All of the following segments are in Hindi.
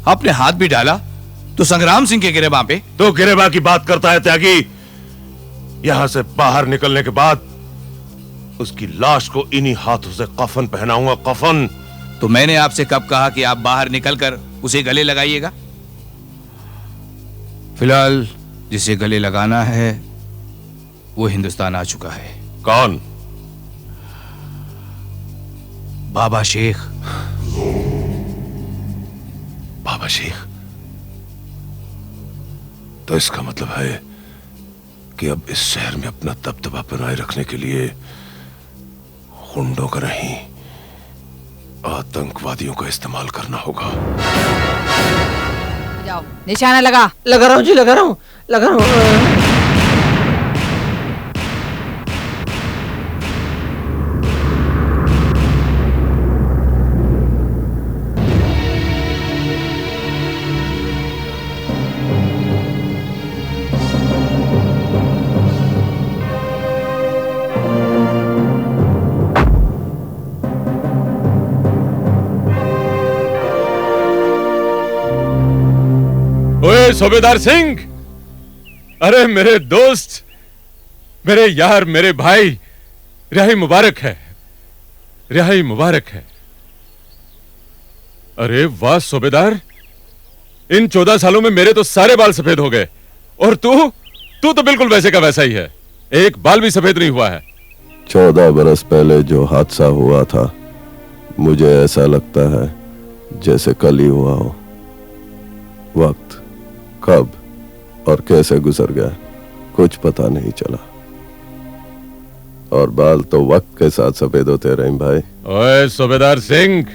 आपने हाथ भी डाला तो संग्राम सिंह के गिरेबां पे। तो गिरेबां की बात करता है त्यागी। यहां से बाहर निकलने के बाद उसकी लाश को इन्हीं हाथों से कफन पहनाऊंगा, कफन। तो मैंने आपसे कब कहा कि आप बाहर निकलकर उसे गले लगाइएगा? फिलहाल जिसे गले लगाना है वो हिंदुस्तान आ चुका है। कौन? बाबा शेख। बाबा शेख? तो इसका मतलब है कि अब इस शहर में अपना दबदबा बनाए रखने के लिए गुंडों का नहीं, आतंकवादियों का इस्तेमाल करना होगा। जाओ, निशाना लगा रहा हूं जी, लगा रहा हूं। सूबेदार सिंह, अरे मेरे दोस्त, मेरे यार, मेरे भाई, रिहाई मुबारक है, रिहाई मुबारक है। अरे वाह सूबेदार, इन 14 सालों में मेरे तो सारे बाल सफेद हो गए और तू तो बिल्कुल वैसे का वैसा ही है, एक बाल भी सफेद नहीं हुआ है। 14 बरस पहले जो हादसा हुआ था, मुझे ऐसा लगता है जैसे कल ही हुआ हो। वक्त कब और कैसे गुजर गया कुछ पता नहीं चला, और बाल तो वक्त के साथ सफेद होते रहीम भाई। ओए सूबेदार सिंह,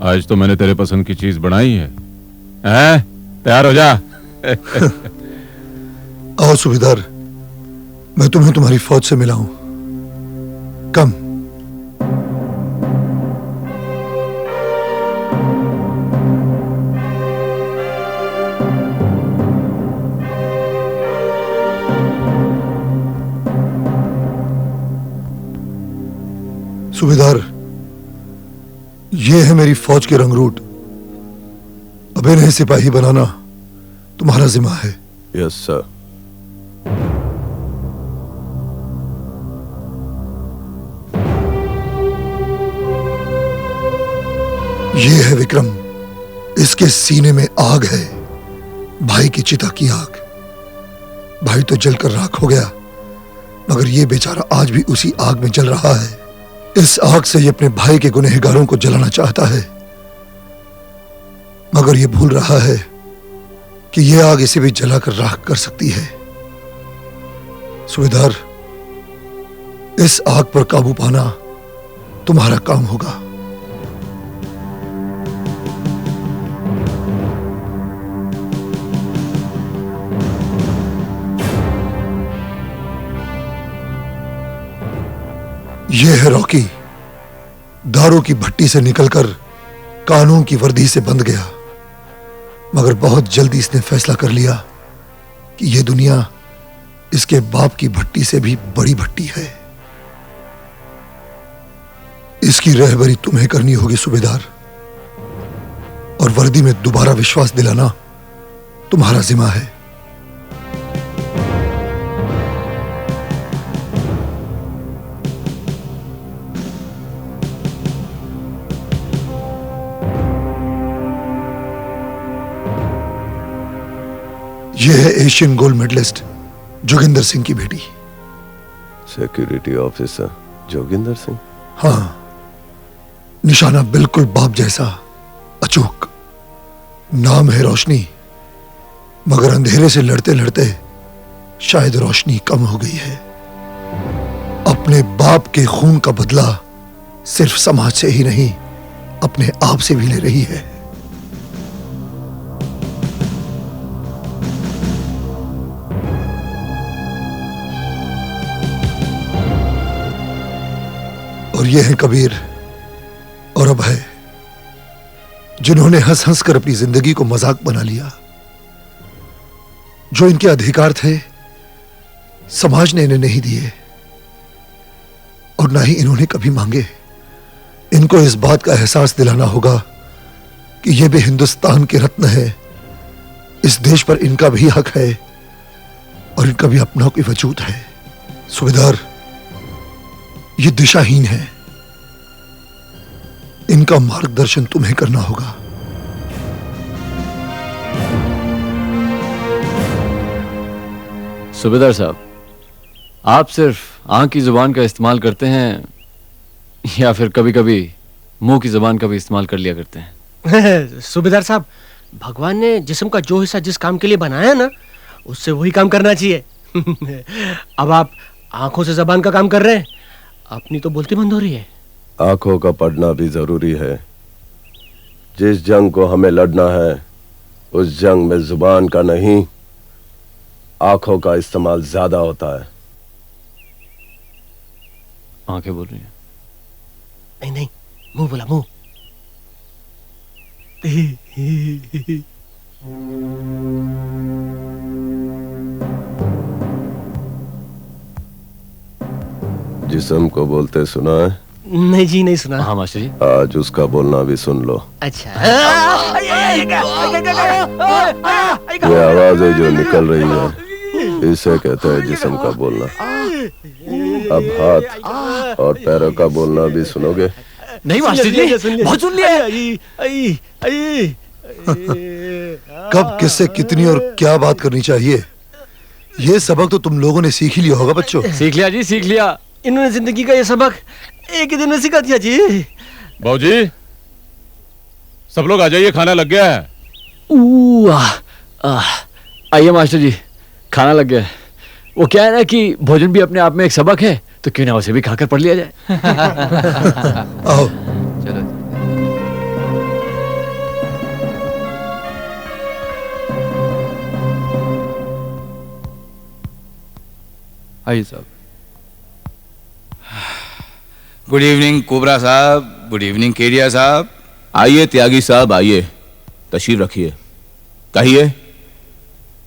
आज तो मैंने तेरे पसंद की चीज बनाई है, तैयार हो जा। आओ सूबेदार, मैं तुम्हें तुम्हारी फौज से मिला हूं। कम। सूबेदार, ये है मेरी फौज के रंगरूट। अब इन्हें सिपाही बनाना तुम्हारा जिम्मा है। Yes sir. ये है विक्रम, इसके सीने में आग है, भाई की चिता की आग। भाई तो जलकर राख हो गया, मगर ये बेचारा आज भी उसी आग में जल रहा है। इस आग से ये अपने भाई के गुनहगारों को जलाना चाहता है, मगर ये भूल रहा है कि यह आग इसे भी जलाकर राख कर सकती है। सूबेदार, इस आग पर काबू पाना तुम्हारा काम होगा। यह है रॉकी, दारू की भट्टी से निकलकर कानून की वर्दी से बंध गया, मगर बहुत जल्दी इसने फैसला कर लिया कि यह दुनिया इसके बाप की भट्टी से भी बड़ी भट्टी है। इसकी रहबरी तुम्हें करनी होगी सूबेदार, और वर्दी में दोबारा विश्वास दिलाना तुम्हारा जिम्मा है। यह है Asian gold medallist Joginder Singh की बेटी। Security officer Joginder Singh? हाँ, निशाना बिल्कुल बाप जैसा, अचूक। नाम है रोशनी, मगर अंधेरे से लड़ते लड़ते शायद रोशनी कम हो गई है। अपने बाप के खून का बदला सिर्फ समाज से ही नहीं, अपने आप से भी ले रही है। और ये है कबीर और अभय, जिन्होंने हंस हंस कर अपनी जिंदगी को मजाक बना लिया। जो इनके अधिकार थे समाज ने इन्हें नहीं दिए, और ना ही इन्होंने कभी मांगे। इनको इस बात का एहसास दिलाना होगा कि ये भी हिंदुस्तान के रत्न है, इस देश पर इनका भी हक है और इनका भी अपना कोई वजूद है। सूबेदार, ये दिशाहीन है, इनका मार्गदर्शन तुम्हें करना होगा। सूबेदार साहब, आप सिर्फ आंख की जुबान का इस्तेमाल करते हैं या फिर कभी कभी मुंह की जुबान का भी इस्तेमाल कर लिया करते हैं? सूबेदार साहब, भगवान ने जिस्म का जो हिस्सा जिस काम के लिए बनाया ना, उससे वही काम करना चाहिए। अब आप आंखों से जबान का काम कर रहे हैं, अपनी तो बोलती बंद हो रही है। आंखों का पढ़ना भी जरूरी है। जिस जंग को हमें लड़ना है, उस जंग में जुबान का नहीं, आंखों का इस्तेमाल ज्यादा होता है। आंखें बोल रही हैं। नहीं नहीं, मुंह बोला, मुंह। जिस्म को बोलते सुना है? नहीं जी, नहीं सुना। हाँ मास्टर जी। आज उसका बोलना भी सुन लो। अच्छा। ये आवाजें जो निकल रही है, इसे कहते हैं जिस्म का बोलना। अब हाथ और पैरों का बोलना भी सुनोगे? नहीं मास्टर जी, बहुत सुन लिया। कब, किससे, कितनी और क्या बात करनी चाहिए, ये सबक तो तुम लोगों ने सीख ही लिया होगा बच्चों। सीख लिया जी, सीख लिया। इन्होंने जिंदगी का ये सबक एक ही दिन में सिखा दिया जी। बाबूजी, सब लोग आ जाइए, खाना लग गया है। आइए मास्टर जी, खाना लग गया है। वो क्या है ना कि भोजन भी अपने आप में एक सबक है, तो क्यों ना उसे भी खाकर पढ़ लिया जाए। आओ। चलो। आइए साहब। गुड इवनिंग कोबरा साहब, गुड इवनिंग केरिया साहब। आइए त्यागी साहब, आइए, तशरीफ रखिए। कहिए,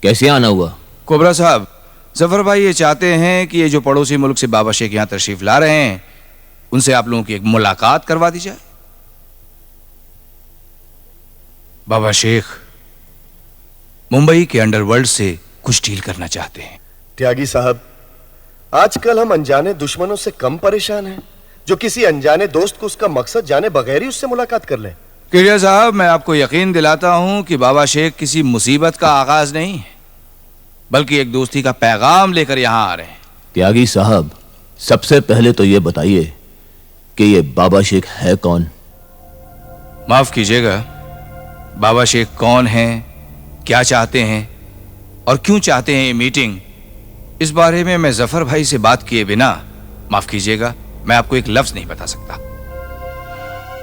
कैसे आना हुआ? कोबरा साहब, जफर भाई ये चाहते हैं कि ये जो पड़ोसी मुल्क से बाबा शेख यहाँ तशरीफ ला रहे हैं, उनसे आप लोगों की एक मुलाकात करवा दी जाए। बाबा शेख मुंबई के अंडरवर्ल्ड से कुछ डील करना चाहते हैं। त्यागी साहब, आजकल हम अनजाने दुश्मनों से कम परेशान हैं, जो किसी अनजाने दोस्त को उसका मकसद जाने बगैर ही उससे मुलाकात कर लें। केरिया साहब, मैं आपको यकीन दिलाता हूं कि बाबा शेख किसी मुसीबत का आगाज नहीं है, बल्कि एक दोस्ती का पैगाम लेकर यहां आ रहे हैं। त्यागी साहब, सबसे पहले तो ये बताइए कि ये बाबा शेख है कौन? माफ कीजिएगा, बाबा शेख कौन हैं, क्या चाहते हैं और क्यों चाहते हैं ये मीटिंग, इस बारे में मैं जफर भाई से बात किए बिना, माफ कीजिएगा, मैं आपको एक लफ्ज नहीं बता सकता।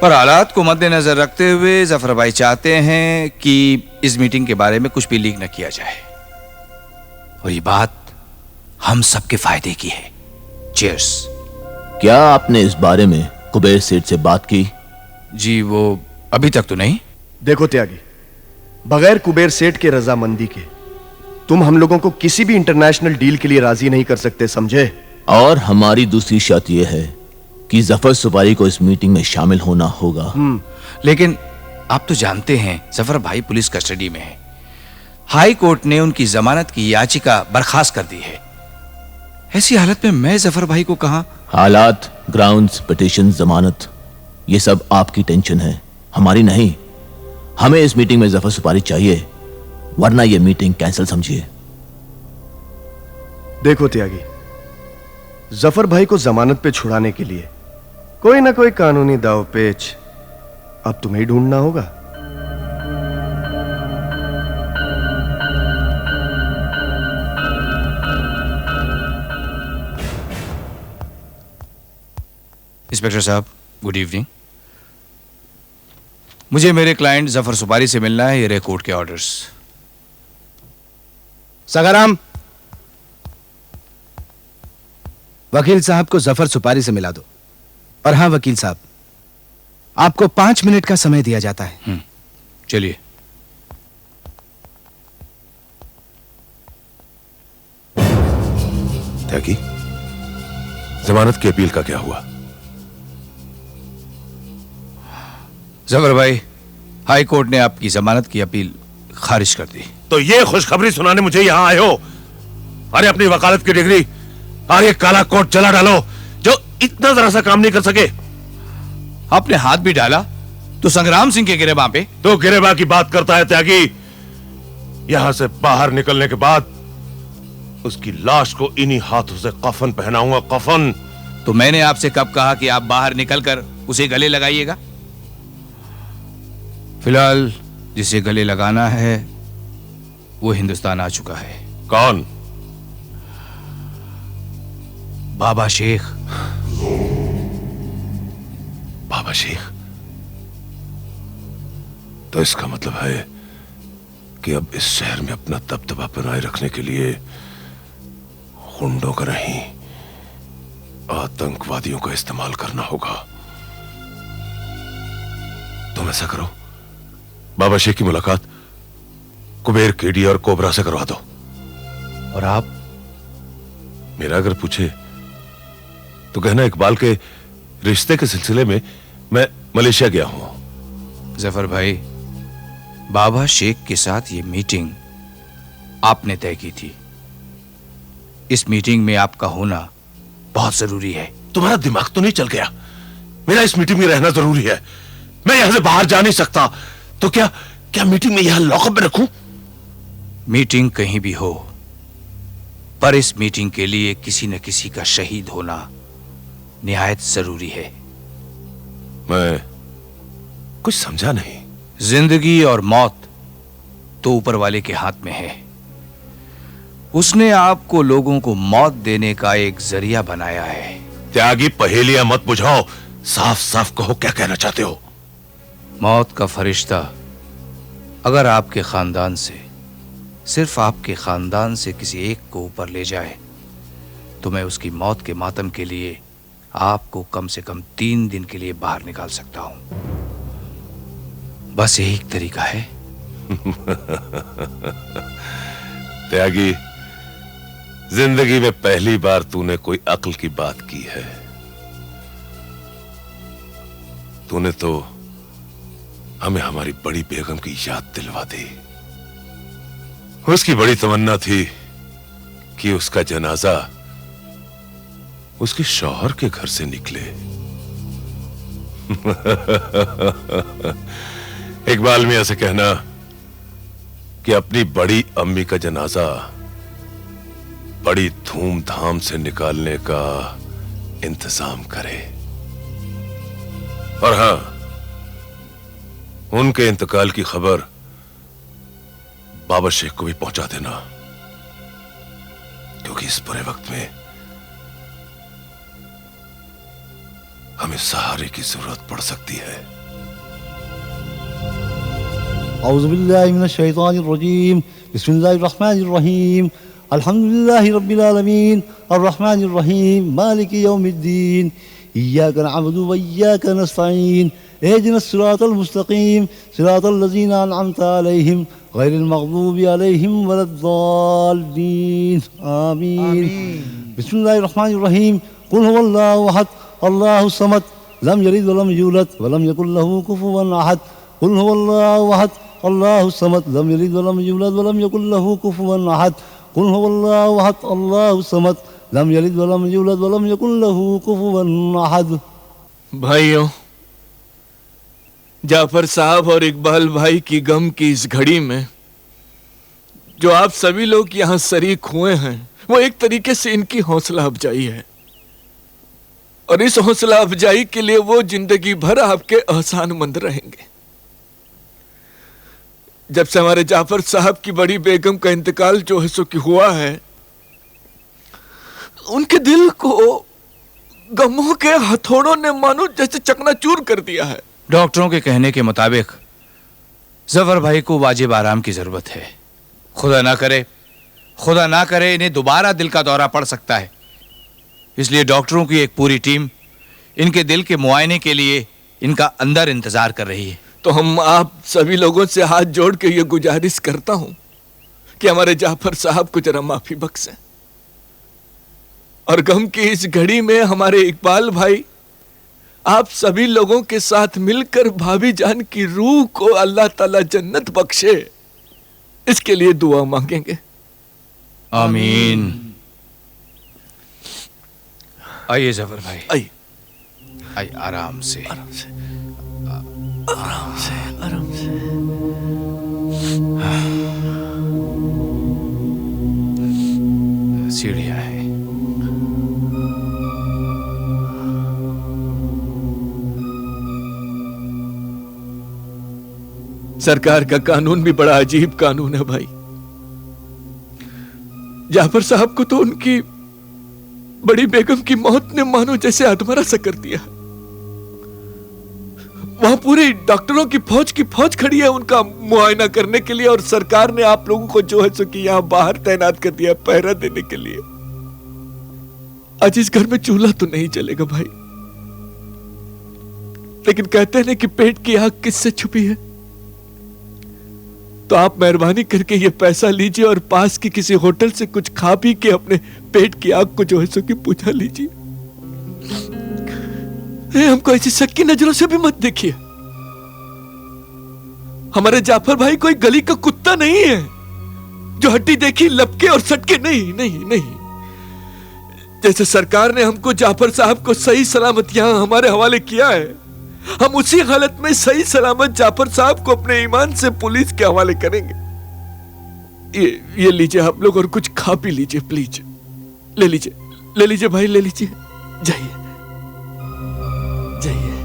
पर हालात को मद्देनजर रखते हुए जफर भाई चाहते हैं कि इस मीटिंग के बारे में कुछ भी लीक न किया जाए, और ये बात हम सबके फायदे की है। चीयर्स। क्या आपने इस बारे में कुबेर सेठ से बात की? जी, वो अभी तक तो नहीं। देखो त्यागी, बगैर कुबेर सेठ के रजामंदी के तुम हम लोगों को किसी भी इंटरनेशनल डील के लिए राजी नहीं कर सकते, समझे? और हमारी दूसरी शर्त यह है कि जफर सुपारी को इस मीटिंग में शामिल होना होगा। लेकिन आप तो जानते हैं जफर भाई पुलिस कस्टडी में है। हाई कोर्ट ने उनकी जमानत की याचिका बर्खास्त कर दी है। ऐसी हालत में मैं जफर भाई को कहां? हालात, ग्राउंड्स, पिटीशन, जमानत, ये सब आपकी टेंशन है, हमारी नहीं। हमें इस मीटिंग में जफर सुपारी चाहिए, वरना यह मीटिंग कैंसिल समझिए। देखो त्यागी, जफर भाई को जमानत पे छुड़ाने के लिए कोई ना कोई कानूनी दावपेच अब तुम्हें ही ढूंढना होगा। इंस्पेक्टर साहब, गुड इवनिंग। मुझे मेरे क्लाइंट जफर सुपारी से मिलना है, ये रहे कोर्ट के ऑर्डर्स। सगाराम, वकील साहब को जफर सुपारी से मिला दो। और हाँ वकील साहब, आपको 5 मिनट का समय दिया जाता है। चलिए। त्यागी, जमानत की अपील का क्या हुआ? जफर भाई, हाई कोर्ट ने आपकी जमानत की अपील खारिज कर दी। तो ये खुशखबरी सुनाने मुझे यहां आए हो? अरे अपनी वकालत की डिग्री और ये काला कोट जला डालो जो इतना जरा सा काम नहीं कर सके। आपने हाथ भी डाला तो संग्राम सिंह के गिरेबां पे। तो गिरेबा की बात करता है त्यागी। यहां से बाहर निकलने के बाद उसकी लाश को इन्हीं हाथों से कफन पहनाऊंगा, कफन। तो मैंने आपसे कब कहा कि आप बाहर निकलकर उसे गले लगाइएगा? फिलहाल जिसे गले लगाना है वो हिंदुस्तान आ चुका है। कौन? बाबा शेख। बाबा शेख? तो इसका मतलब है कि अब इस शहर में अपना दबदबा बनाए रखने के लिए गुंडों का नहीं, आतंकवादियों का इस्तेमाल करना होगा। तुम ऐसा करो, बाबा शेख की मुलाकात कुबेर, केडी और कोबरा से करवा दो। और आप? मेरा अगर पूछे तो कहना इकबाल के रिश्ते के सिलसिले में मैं मलेशिया गया हूं। जफर भाई, बाबा शेख के साथ ये मीटिंग आपने तय की थी। इस मीटिंग में आपका होना बहुत जरूरी है। तुम्हारा दिमाग तो नहीं चल गया? मेरा इस मीटिंग में रहना जरूरी है। मैं यहां से बाहर जा नहीं सकता। तो क्या क्या मीटिंग में यहां लॉकअप में रखूं? मीटिंग कहीं भी हो, पर इस मीटिंग के लिए किसी न किसी का शहीद होना निहायत जरूरी है। मैं कुछ समझा नहीं। जिंदगी और मौत तो ऊपर वाले के हाथ में है। उसने आपको लोगों को मौत देने का एक जरिया बनाया है। त्यागी, पहेलियां मत बुझाओ, साफ साफ कहो क्या कहना चाहते हो। मौत का फरिश्ता अगर आपके खानदान से, सिर्फ आपके खानदान से किसी एक को ऊपर ले जाए तो मैं उसकी मौत के मातम के लिए आपको कम से कम 3 दिन के लिए बाहर निकाल सकता हूं। बस यही एक तरीका है। त्यागी, जिंदगी में पहली बार तूने कोई अक्ल की बात की है। तूने तो हमें हमारी बड़ी बेगम की याद दिलवा दी। उसकी बड़ी तमन्ना थी कि उसका जनाजा उसके शौहर के घर से निकले। इकबाल मियां से कहना कि अपनी बड़ी अम्मी का जनाजा बड़ी धूमधाम से निकालने का इंतजाम करे। और हां, उनके इंतकाल की खबर बाबा शेख को भी पहुंचा देना, क्योंकि इस बुरे वक्त में हमें सहारे की जरूरत पड़ सकती है। औज़ुबिल्लाहि मिनश्शैतानिर्रजीम, बिस्मिल्लाहिर्रहमानिर्रहीम, अल्हम्दुलिल्लाहि रब्बिल आलमीन, अर्रहमानिर्रहीम, मालिकि यौमिद्दीन, इय्याका नअबुदु व इय्याका नस्तईन, इहदिनस सिरातल मुस्तकीम, सिरातल लज़ीना अनअमता अलैहिम, गैरिल मग़दूबि अलैहिम वलद्दाल्लीन, आमीन। बिस्मिल्लाहिर्रहमानिर्रहीम, कुल हुवल्लाहु अहद, अल्लाहु समद, लम यलिद वलम यूलद वलम यकुल लहू कुफुवन अहद। कुल हुवल्लाहु अहद, अल्लाहु समद, लम यलिद वलम यूलद वलम यकुल लहू कुफुवन अहद। कुल हुवल्लाहु अहद, अल्लाहु समद, लम यलिद वलम यूलद वलम यकुल लहू कुफुवन अहद। भाइयों, जाफर साहब और इकबाल भाई की गम की इस घड़ी में जो आप सभी लोग यहां शरीक हुए हैं, वो एक तरीके से इनकी हौसला अफजाई है। और इस हौसला अफजाई के लिए वो जिंदगी भर आपके एहसानमंद रहेंगे। जब से हमारे जाफर साहब की बड़ी बेगम का इंतकाल जो है सो कि हुआ है, उनके दिल को गमों के हथौड़ों ने मानो जैसे चकनाचूर कर दिया है। डॉक्टरों के कहने के मुताबिक जफर भाई को वाजिब आराम की जरूरत है। खुदा ना करे इन्हें दोबारा दिल का दौरा पड़ सकता है। इसलिए डॉक्टरों की एक पूरी टीम इनके दिल के मुआयने के लिए इनका अंदर इंतजार कर रही है। तो हम आप सभी लोगों से हाथ जोड़ के ये गुजारिश करता हूं कि हमारे जाफर साहब को जरा माफी बख्शें, और गम की इस घड़ी में हमारे इकबाल भाई आप सभी लोगों के साथ मिलकर भाभी जान की रूह को अल्लाह ताला जन्नत बख्शे, इसके लिए दुआ मांगेंगे। आमीन। आइए जफर भाई, आइए आइए, आराम से आराम से आराम से आराम से। सीढ़ियां हैं। सरकार का कानून भी बड़ा अजीब कानून है भाई। जाफर साहब को तो उनकी बड़ी बेगम की मौत ने मानो जैसे अधमरा सा कर दिया। वहां पूरी डॉक्टरों की फौज खड़ी है उनका मुआयना करने के लिए, और सरकार ने आप लोगों को जो है सो कि यहां बाहर तैनात कर दिया पहरा देने के लिए। आज इस घर में चूल्हा तो नहीं जलेगा भाई, लेकिन कहते हैं कि पेट की आग किससे छुपी है। तो आप मेहरबानी करके ये पैसा लीजिए और पास की किसी होटल से कुछ खा पी के अपने पेट की आग को जो है सो कि बुझा लीजिए। हमको ऐसी शक की नजरों से भी मत देखिए। हमारे जाफर भाई कोई गली का कुत्ता नहीं है जो हड्डी देखी लपके और सटके। नहीं नहीं नहीं, जैसे सरकार ने हमको जाफर साहब को सही सलामत यहां हमारे हवाले किया है, हम उसी हालत में सही सलामत जाफर साहब को अपने ईमान से पुलिस के हवाले करेंगे। ये लीजिए आप लोग, और कुछ खा पी लीजिए प्लीज। ले लीजिए भाई, ले लीजिए। जाइए जाइए।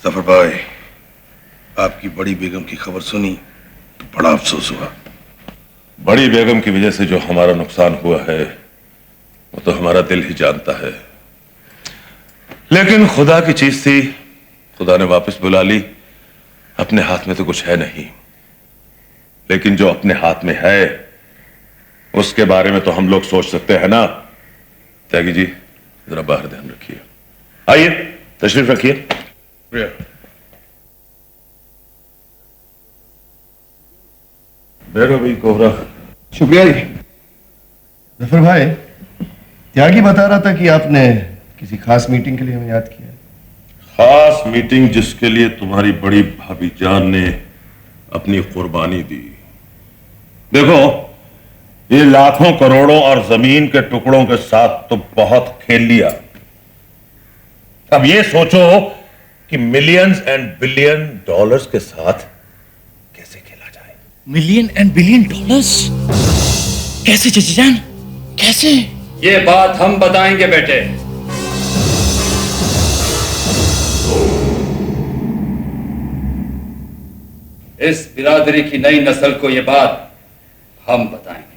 जफर भाई, आपकी बड़ी बेगम की खबर सुनी तो बड़ा अफसोस हुआ। बड़ी बेगम की वजह से जो हमारा नुकसान हुआ है वो तो हमारा दिल ही जानता है, लेकिन खुदा की चीज थी, खुदा ने वापस बुला ली। अपने हाथ में तो कुछ है नहीं, लेकिन जो अपने हाथ में है उसके बारे में तो हम लोग सोच सकते हैं ना। त्यागी जी जरा बाहर ध्यान रखिए। आइए तशरीफ रखिए। बैठो भाई कोबरा। शुक्रिया जी। जफर भाई, त्यागी बता रहा था कि आपने किसी खास मीटिंग के लिए हमें याद किया। खास मीटिंग जिसके लिए तुम्हारी बड़ी भाभी जान ने अपनी कुर्बानी दी। देखो, ये लाखों करोड़ों और जमीन के टुकड़ों के साथ तो बहुत खेल लिया। अब ये सोचो कि मिलियंस एंड बिलियन डॉलर्स के साथ कैसे खेला जाए। मिलियन एंड बिलियन डॉलर्स कैसे चाचा जान, कैसे? ये बात हम बताएंगे बेटे। इस बिरादरी की नई नस्ल को ये बात हम बताएंगे।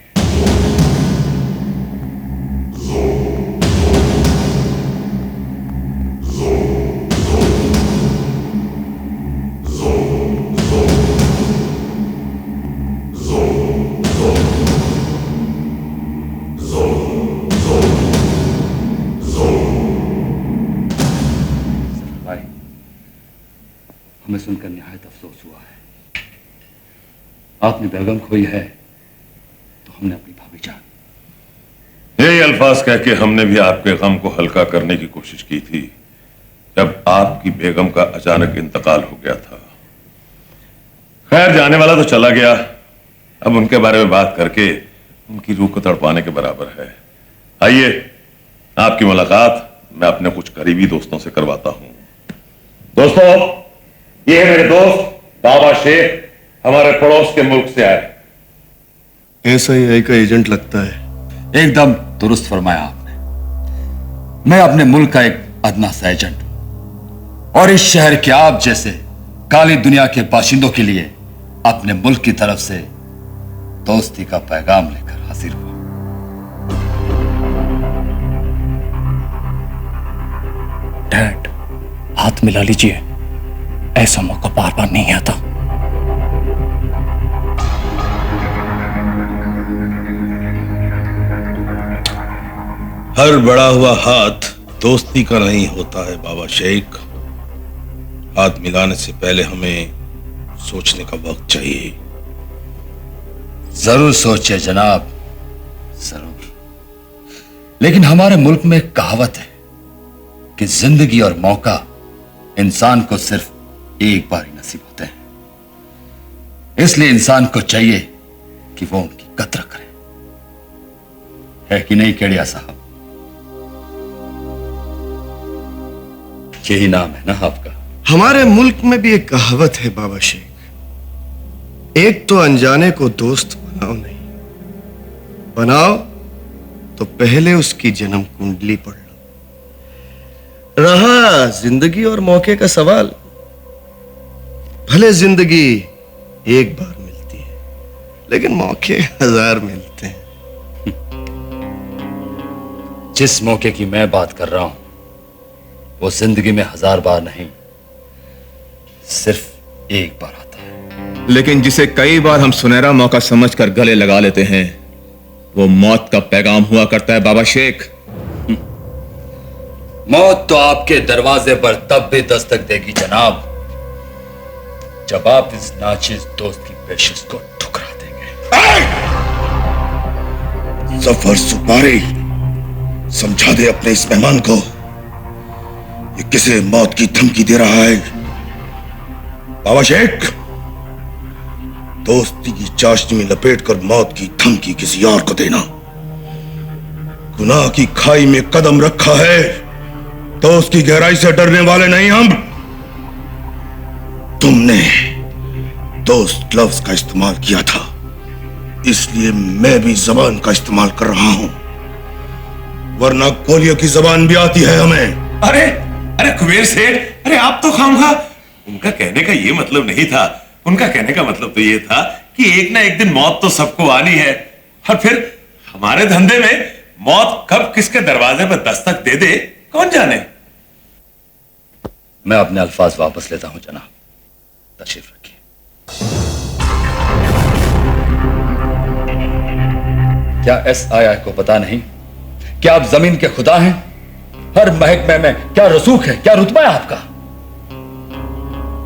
हमें सुनकर निहायत अफसोस हुआ है। आपने बेगम खोई है तो हमने अपनी भाभी जान। यही अल्फाज कह के हमने भी आपके गम को हल्का करने की कोशिश की थी जब आपकी बेगम का अचानक इंतकाल हो गया था। खैर, जाने वाला तो चला गया, अब उनके बारे में बात करके उनकी रूह को तड़पाने के बराबर है। आइए, आपकी मुलाकात मैं अपने कुछ करीबी दोस्तों से करवाता हूं। दोस्तों, ये है मेरे दोस्त बाबा शेख, हमारे पड़ोस के मुल्क से आए। SIA का एजेंट लगता है। एकदम दुरुस्त फरमाया आपने। मैं अपने मुल्क का एक अदना सा एजेंट हूं और इस शहर के आप जैसे काली दुनिया के बाशिंदों के लिए अपने मुल्क की तरफ से दोस्ती का पैगाम लेकर हाजिर हुआ। डैड, हाथ मिला लीजिए, ऐसा मौका बार बार नहीं आता। हर बड़ा हुआ हाथ दोस्ती का नहीं होता है बाबा शेख। हाथ मिलाने से पहले हमें सोचने का वक्त चाहिए। जरूर सोचिए जनाब, जरूर। लेकिन हमारे मुल्क में एक कहावत है कि जिंदगी और मौका इंसान को सिर्फ एक बार ही नसीब होते हैं। इसलिए इंसान को चाहिए कि वो उनकी कद्र करे, है कि नहीं केड़िया साहब? यही नाम है ना आपका? हमारे मुल्क में भी एक कहावत है बाबा शेख, एक तो अनजाने को दोस्त बनाओ नहीं, बनाओ तो पहले उसकी जन्म कुंडली पढ़ लो। रहा जिंदगी और मौके का सवाल, भले जिंदगी एक बार मिलती है लेकिन मौके 1000 मिलते हैं। जिस मौके की मैं बात कर रहा हूं वो जिंदगी में 1000 बार नहीं, सिर्फ एक बार आता है। लेकिन जिसे कई बार हम सुनहरा मौका समझकर गले लगा लेते हैं वो मौत का पैगाम हुआ करता है बाबा शेख। मौत तो आपके दरवाजे पर तब भी दस्तक देगी जनाब जब आप इस नाचीज दोस्त की पेशिश को ठुकरा देंगे। जफर सुपारी, समझा दे अपने इस मेहमान को ये किसे मौत की धमकी दे रहा है। बाबा शेख, दोस्ती की चाशनी में लपेटकर मौत की धमकी किसी और को देना, गुनाह की खाई में कदम रखा है तो उसकी गहराई से डरने वाले नहीं हम। तुमने दोस्त लफ्ज का इस्तेमाल किया था, इसलिए मैं भी जबान का इस्तेमाल कर रहा हूं, वरना गोलियों की जबान भी आती है हमें। अरे अरे कुबेर सेठ, अरे आप तो खामखा, उनका कहने का ये मतलब नहीं था। उनका कहने का मतलब तो ये था कि एक ना एक दिन मौत तो सबको आनी है, और फिर हमारे धंधे में मौत कब किसके दरवाजे पर दस्तक दे दे कौन जाने। मैं अपने अल्फाज वापस लेता हूं जनाब, तशरीफ रखिए। क्या SII को पता नहीं कि आप जमीन के खुदा हैं? हर महकमे में क्या रसूख है, क्या रुतबा है आपका?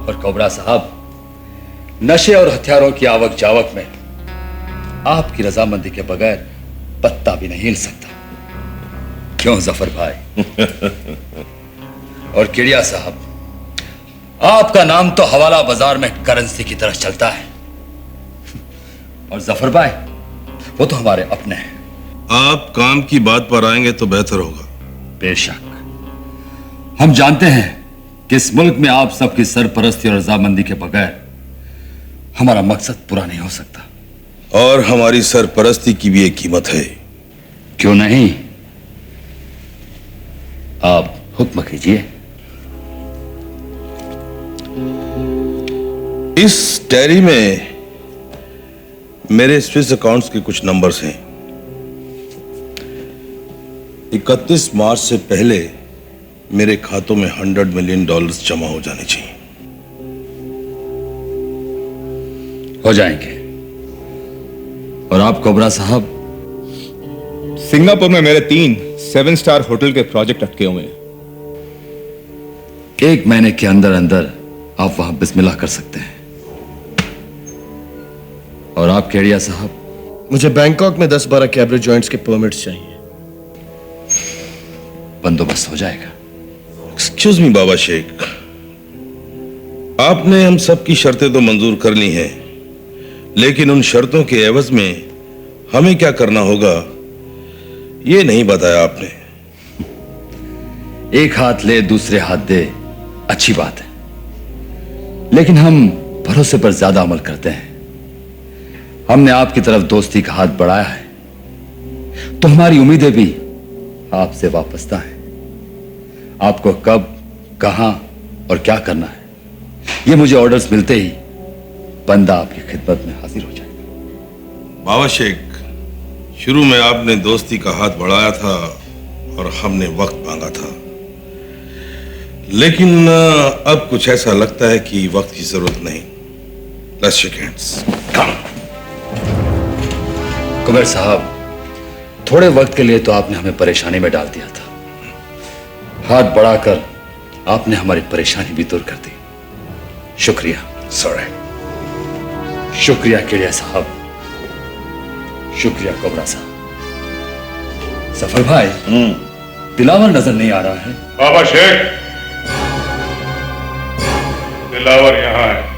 और कोबरा साहब, नशे और हथियारों की आवक जावक में आपकी रजामंदी के बगैर पत्ता भी नहीं हिल सकता। क्यों जफर भाई? और किड़िया साहब, आपका नाम तो हवाला बाजार में करेंसी की तरह चलता है। और जफर भाई, वो तो हमारे अपने हैं। आप काम की बात पर आएंगे तो बेहतर होगा। बेशक, हम जानते हैं कि इस मुल्क में आप सबकी सरपरस्ती और रजामंदी के बगैर हमारा मकसद पूरा नहीं हो सकता। और हमारी सरपरस्ती की भी एक कीमत है। क्यों नहीं? आप हुक्म कीजिए। इस डायरी में मेरे स्विस अकाउंट्स के कुछ नंबर्स हैं। 31 मार्च से पहले मेरे खातों में $100 मिलियन जमा हो जाने चाहिए। हो जाएंगे। और आप कोबरा साहब? सिंगापुर में मेरे 3 7 स्टार होटल के प्रोजेक्ट अटके हुए हैं। 1 महीने के अंदर अंदर आप वहां बिस्मिल्लाह कर सकते हैं। और आप केड़िया साहब? मुझे बैंकॉक में 10-12 कैबरे जॉइंट्स के परमिट्स चाहिए। बंदोबस्त हो जाएगा। एक्सक्यूज मी बाबा शेख, आपने हम सब की शर्तें तो मंजूर कर ली हैं, लेकिन उन शर्तों के एवज में हमें क्या करना होगा ये नहीं बताया आपने। एक हाथ ले दूसरे हाथ दे, अच्छी बात है, लेकिन हम भरोसे पर ज्यादा अमल करते हैं। हमने आपकी तरफ दोस्ती का हाथ बढ़ाया है तो हमारी उम्मीदें भी आपसे वापसता है। आपको कब, कहां और क्या करना है, ये मुझे ऑर्डर्स मिलते ही बंदा आपकी खिदमत में हाजिर हो जाएगा। बाबा शेख, शुरू में आपने दोस्ती का हाथ बढ़ाया था और हमने वक्त मांगा था, लेकिन अब कुछ ऐसा लगता है कि वक्त की जरूरत नहीं। Let's shake hands. कुबेर साहब, थोड़े वक्त के लिए तो आपने हमें परेशानी में डाल दिया था। हाथ बढ़ाकर आपने हमारी परेशानी भी दूर कर दी। शुक्रिया। सॉरी। शुक्रिया केड़िया साहब, शुक्रिया कोबरा साहब। सफर भाई, दिलावर नजर नहीं आ रहा है। बाबा शेख, दिलावर यहां है।